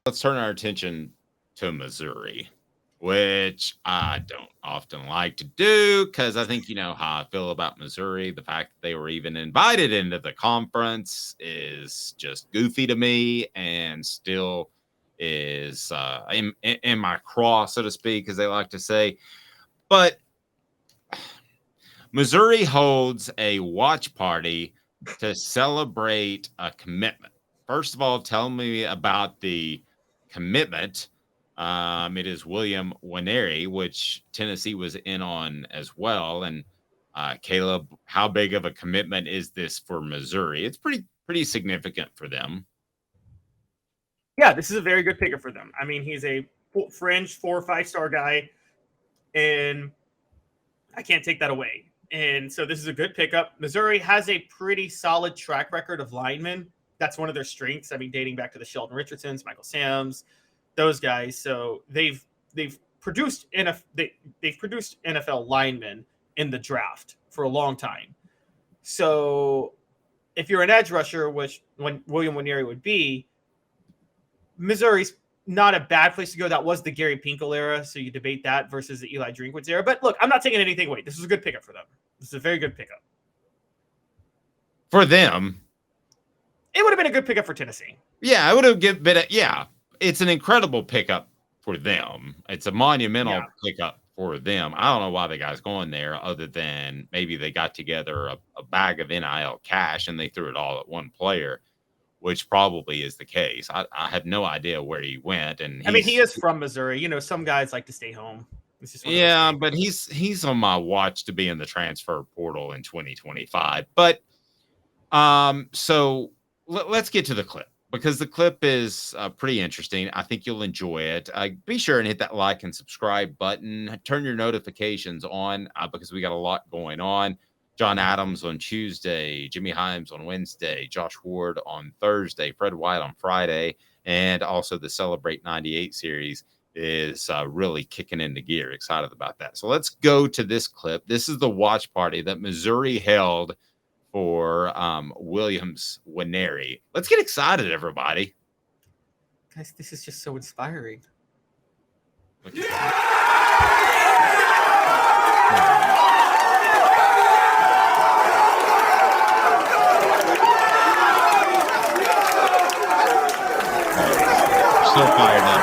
Let's turn our attention to Missouri, which I don't often like to do because I think you know how I feel about Missouri. The fact that they were even invited into the conference is just goofy to me and still is in my craw, so to speak, as they like to say. But Missouri holds a watch party to celebrate a commitment. First of all, tell me about the commitment. It is William Nwaneri, which Tennessee was in on as well. And Caleb, how big of a commitment is this for Missouri? It's pretty significant for them. Yeah, this is a very good pickup for them. I mean, he's a fringe 4 or 5-star guy, and I can't take that away. And so this is a good pickup. Missouri has a pretty solid track record of linemen. That's one of their strengths. I mean, dating back to the Sheldon Richardsons, Michael Sams, those guys. So they've produced they've produced NFL linemen in the draft for a long time. So if you're an edge rusher, which when William Nwaneri would be, Missouri's not a bad place to go. That was the Gary Pinkel era, so you debate that versus the Eli Drinkwitz era. But look, I'm not taking anything away. This is a good pickup for them. This is a very good pickup. For them, it would have been a good pickup for Tennessee. Yeah, it would have been it's an incredible pickup for them. It's a monumental pickup for them. I don't know why the guy's going there other than maybe they got together a bag of NIL cash and they threw it all at one player, which probably is the case. I have no idea where he went. And I mean, he is from Missouri. You know, some guys like to stay home. Yeah, but he's on my watch to be in the transfer portal in 2025. But so let's get to the clip because the clip is pretty interesting. I think you'll enjoy it. Be sure and hit that like and subscribe button. Turn your notifications on because we got a lot going on. John Adams on Tuesday, Jimmy Himes on Wednesday, Josh Ward on Thursday, Fred White on Friday, and also the Celebrate 98 series is really kicking into gear. Excited about that. So let's go to this clip. This is the watch party that Missouri held for Williams Nwaneri. Let's get excited, everybody. Guys, this is just so inspiring. So fired up.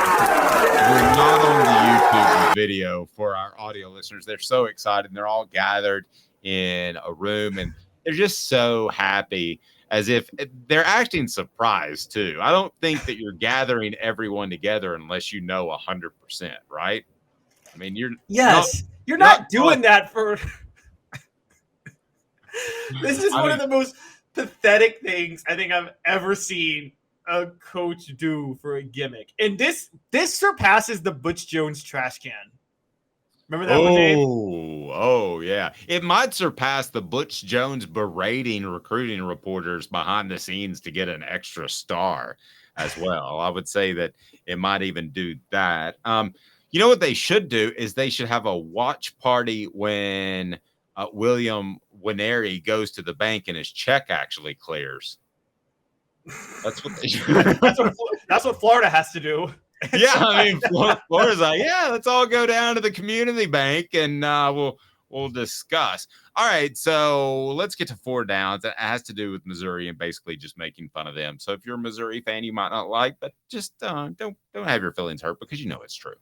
We're not on the YouTube video for our audio listeners. They're so excited and they're all gathered in a room and they're just so happy as if they're acting surprised too. I don't think that you're gathering everyone together unless you know 100%, right? I mean, you're not doing that for this is one of the most pathetic things I think I've ever seen a coach do for a gimmick. And this surpasses the Butch Jones trash can. Remember that one, Dave? Oh, yeah. It might surpass the Butch Jones berating recruiting reporters behind the scenes to get an extra star as well. I would say that it might even do that. You know what they should do is they should have a watch party when William Nwaneri goes to the bank and his check actually clears. That's what they should. That's what Florida has to do. Yeah, I mean, Florida's like, yeah, let's all go down to the community bank and we'll discuss. All right, so let's get to 4 downs. That has to do with Missouri and basically just making fun of them. So if you're a Missouri fan, you might not like, but just don't have your feelings hurt because you know it's true.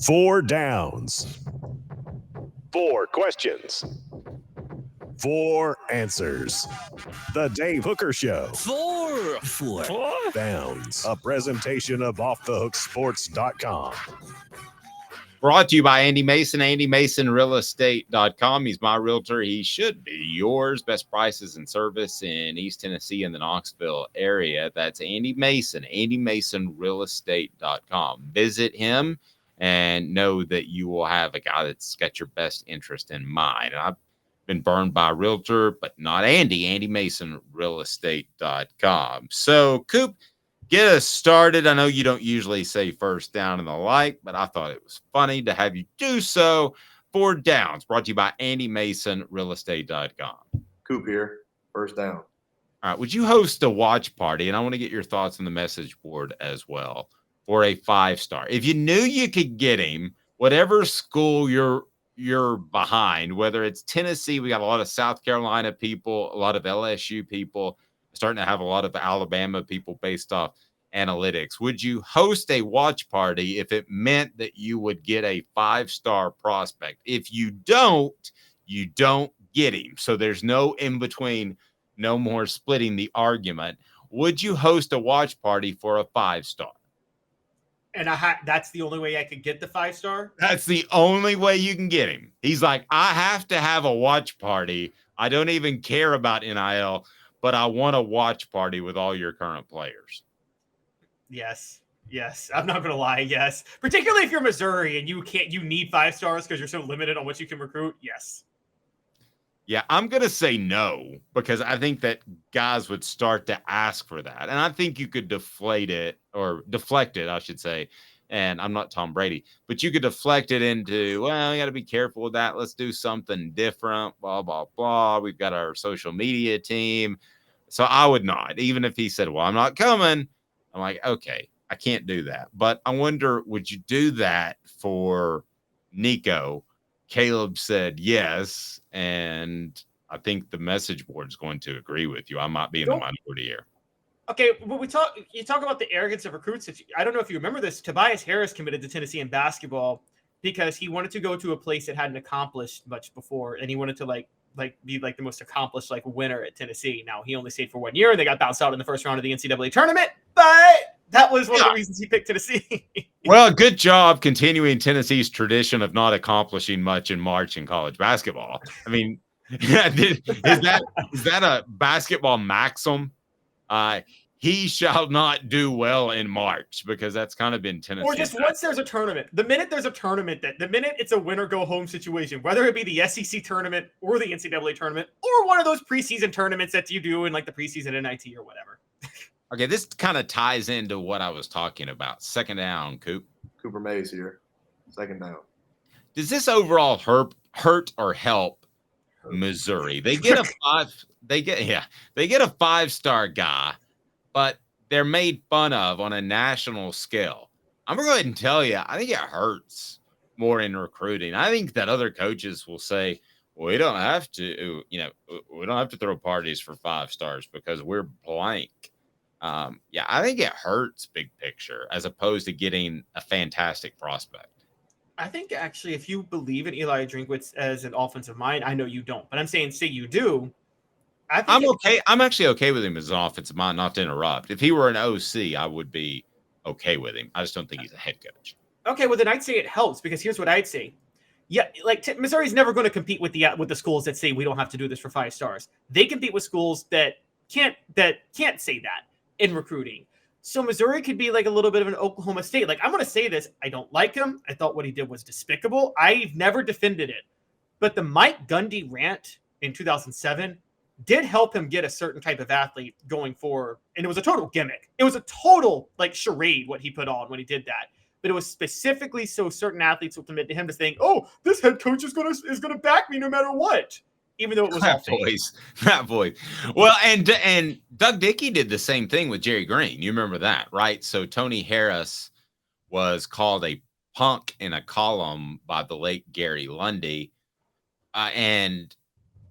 4 downs, 4 questions, 4 answers. The Dave Hooker Show. 4 downs. A presentation of OffTheHookSports.com. Brought to you by Andy Mason, AndyMasonRealEstate.com. He's my realtor. He should be yours. Best prices and service in East Tennessee and the Knoxville area. That's Andy Mason, AndyMasonRealEstate.com. Visit him and know that you will have a guy that's got your best interest in mind. And I've been burned by a realtor, but not Andy. AndyMasonRealEstate.com. So, Coop, get us started. I know you don't usually say first down and the like, but I thought it was funny to have you do so. 4 downs brought to you by AndyMasonRealEstate.com. Coop here. First down. All right. Would you host a watch party? And I want to get your thoughts on the message board as well for a 5-star. If you knew you could get him, whatever school you're behind, whether it's Tennessee, we got a lot of South Carolina people, a lot of LSU people, starting to have a lot of Alabama people based off analytics. Would you host a watch party if it meant that you would get a 5-star prospect? If you don't get him. So there's no in between, no more splitting the argument. Would you host a watch party for a 5-star? And that's the only way I could get the 5-star? That's the only way you can get him. He's like, I have to have a watch party. I don't even care about NIL, but I want a watch party with all your current players. Yes. I'm not going to lie. Yes. Particularly if you're Missouri and you need 5 stars because you're so limited on what you can recruit. Yes. Yeah, I'm going to say no, because I think that guys would start to ask for that. And I think you could deflect it, I should say. And I'm not Tom Brady, but you could deflect it into, well, you got to be careful with that. Let's do something different, blah, blah, blah. We've got our social media team. So I would not, even if he said, well, I'm not coming. I'm like, okay, I can't do that. But I wonder, would you do that for Nico? Caleb said yes, and I think the message board is going to agree with you. I might be in the minority here. Okay, but you talk about the arrogance of recruits. I don't know if you remember this. Tobias Harris committed to Tennessee in basketball because he wanted to go to a place that hadn't accomplished much before, and he wanted to be the most accomplished winner at Tennessee. Now he only stayed for 1 year, and they got bounced out in the first round of the NCAA tournament, but that was one of the reasons he picked Tennessee. Well, good job continuing Tennessee's tradition of not accomplishing much in March in college basketball. I mean, is that a basketball maxim? He shall not do well in March, because that's kind of been Tennessee. Or just once there's a tournament. The minute there's a tournament, the minute it's a winner go home situation, whether it be the SEC tournament or the NCAA tournament or one of those preseason tournaments that you do in the preseason NIT or whatever. Okay, this kind of ties into what I was talking about. Second down, Coop. Cooper Mays here. Second down. Does this overall hurt or help Missouri? They get a 5-star guy, but they're made fun of on a national scale. I'm gonna go ahead and tell you, I think it hurts more in recruiting. I think that other coaches will say, well, we don't have to throw parties for 5 stars because we're blank. I think it hurts big picture as opposed to getting a fantastic prospect. I think actually, if you believe in Eli Drinkwitz as an offensive mind, I know you don't, but I'm saying, say you do. I'm okay. I'm actually okay with him as an offensive mind, not to interrupt. If he were an OC, I would be okay with him. I just don't think he's a head coach. Okay, well then I'd say it helps, because here's what I'd say. Yeah, Missouri's never going to compete with the schools that say we don't have to do this for 5 stars. They compete with schools that can't say that in recruiting. So Missouri could be a little bit of an Oklahoma State. I'm going to say this. I don't like him. I thought what he did was despicable. I've never defended it. But the Mike Gundy rant in 2007 did help him get a certain type of athlete going forward. And it was a total gimmick. It was a total charade what he put on when he did that. But it was specifically so certain athletes will commit to him to think, oh, this head coach is gonna back me no matter what. Even though it was that voice. Well, and Doug Dickey did the same thing with Jerry Green. You remember that, right? So Tony Harris was called a punk in a column by the late Gary Lundy, and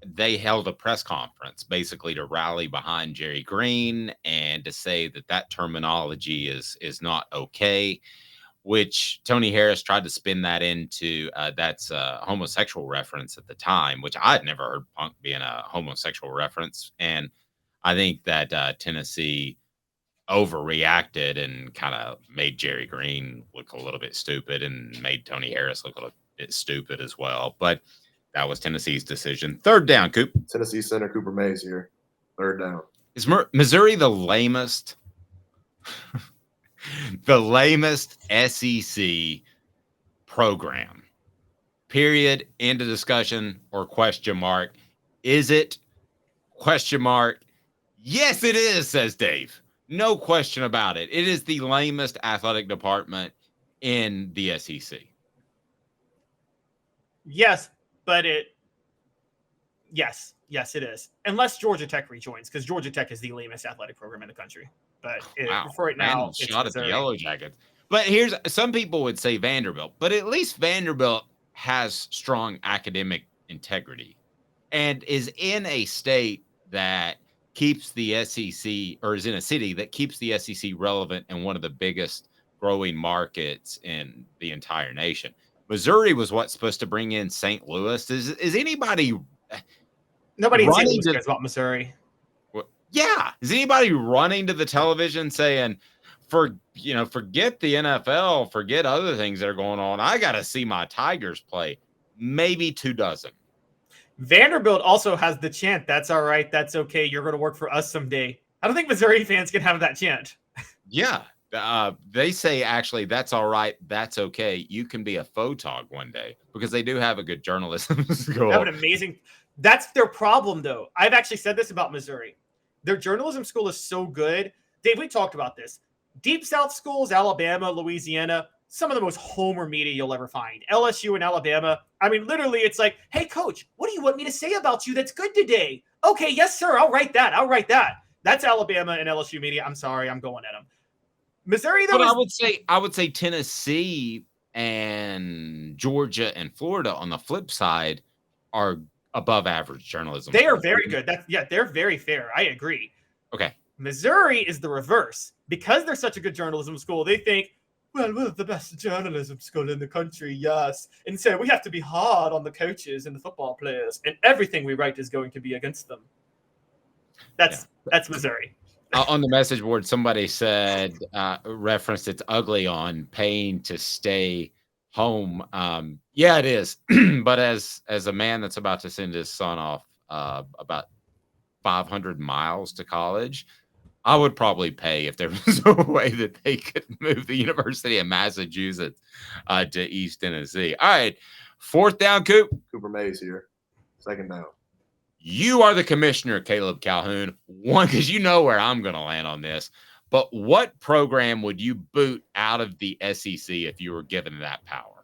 they held a press conference basically to rally behind Jerry Green and to say that terminology is not okay, which Tony Harris tried to spin that into that's a homosexual reference at the time, which I had never heard punk being a homosexual reference. And I think that Tennessee overreacted and kind of made Jerry Green look a little bit stupid and made Tony Harris look a little bit stupid as well. But that was Tennessee's decision. Third down, Coop. Tennessee center Cooper Mays here. Third down. Is Missouri the lamest? The lamest SEC program, period, end of discussion, or question mark? Is it? Question mark. Yes, it is, says Dave. No question about it. It is the lamest athletic department in the SEC. Yes, but yes. Yes, it is. Unless Georgia Tech rejoins, because Georgia Tech is the lamest athletic program in the country. But for right now, it's shot at the Missouri. Yellow Jackets. But here's some people would say Vanderbilt, but at least Vanderbilt has strong academic integrity and is in a state that keeps the SEC, or is in a city that keeps the SEC relevant and one of the biggest growing markets in the entire nation. Missouri was what's supposed to bring in St. Louis. Is anybody Nobody in St. running Louis to- cares about Missouri. Yeah. Is anybody running to the television saying, forget the NFL, forget other things that are going on. I got to see my Tigers play. Maybe 2 dozen. Vanderbilt also has the chant, "That's all right, that's okay, you're going to work for us someday." I don't think Missouri fans can have that chant. Yeah. They say, actually, that's all right, that's okay. You can be a photog one day, because they do have a good journalism school. They have an amazing. That's their problem, though. I've actually said this about Missouri. Their journalism school is so good. Dave, we talked about this. Deep South schools, Alabama, Louisiana, some of the most homer media you'll ever find. LSU and Alabama. I mean, literally, it's like, "Hey, coach, what do you want me to say about you that's good today?" "Okay, yes, sir. I'll write that. That's Alabama and LSU media. I'm sorry, I'm going at them. Missouri, though, but I would say Tennessee and Georgia and Florida on the flip side are above average journalism. They are very good. They're very fair. I agree. Okay. Missouri is the reverse. Because they're such a good journalism school, they think, "Well, we're the best journalism school in the country, yes. And so we have to be hard on the coaches and the football players, and everything we write is going to be against them." That's Missouri. On the message board, somebody said, referenced, it's ugly on paying to stay home. Yeah, it is. But as a man that's about to send his son off about 500 miles to college, I would probably pay if there was a way that they could move the University of Massachusetts to East Tennessee. All right, 4th down, Coop. Cooper Mays here. 2nd down. You are the commissioner, Caleb Calhoun. One, because you know where I'm going to land on this. But what program would you boot out of the SEC if you were given that power?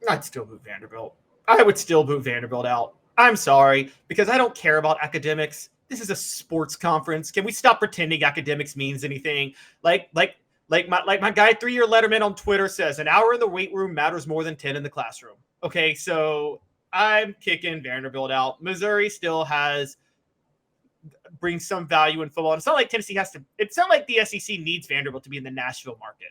I'd still boot Vanderbilt. I would still boot Vanderbilt out. I'm sorry, because I don't care about academics. This is a sports conference. Can we stop pretending academics means anything? Like my guy 3-year letterman on Twitter says, an hour in the weight room matters more than 10 in the classroom. Okay, so I'm kicking Vanderbilt out. Missouri still brings some value in football. And it's not like Tennessee has to. It's not like the SEC needs Vanderbilt to be in the Nashville market.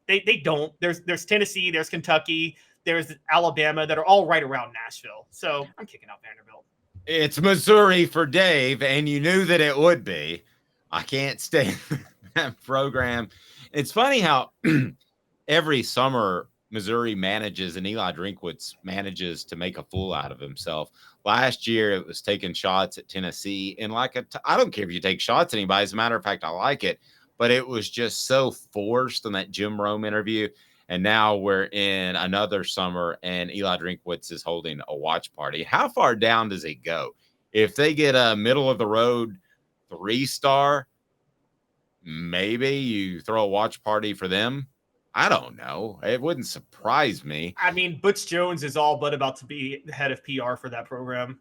They don't. There's Tennessee, there's Kentucky, there's Alabama that are all right around Nashville. So I'm kicking out Vanderbilt. It's Missouri for Dave, and you knew that it would be. I can't stand that program. It's funny how every summer Missouri manages, and Eli Drinkwitz manages to make a fool out of himself. Last year, it was taking shots at Tennessee. And I don't care if you take shots at anybody. As a matter of fact, I like it. But it was just so forced in that Jim Rome interview. And now we're in another summer, and Eli Drinkwitz is holding a watch party. How far down does it go? If they get a middle-of-the-road 3-star, maybe you throw a watch party for them. I don't know. It wouldn't surprise me. I mean, Butch Jones is all but about to be the head of PR for that program.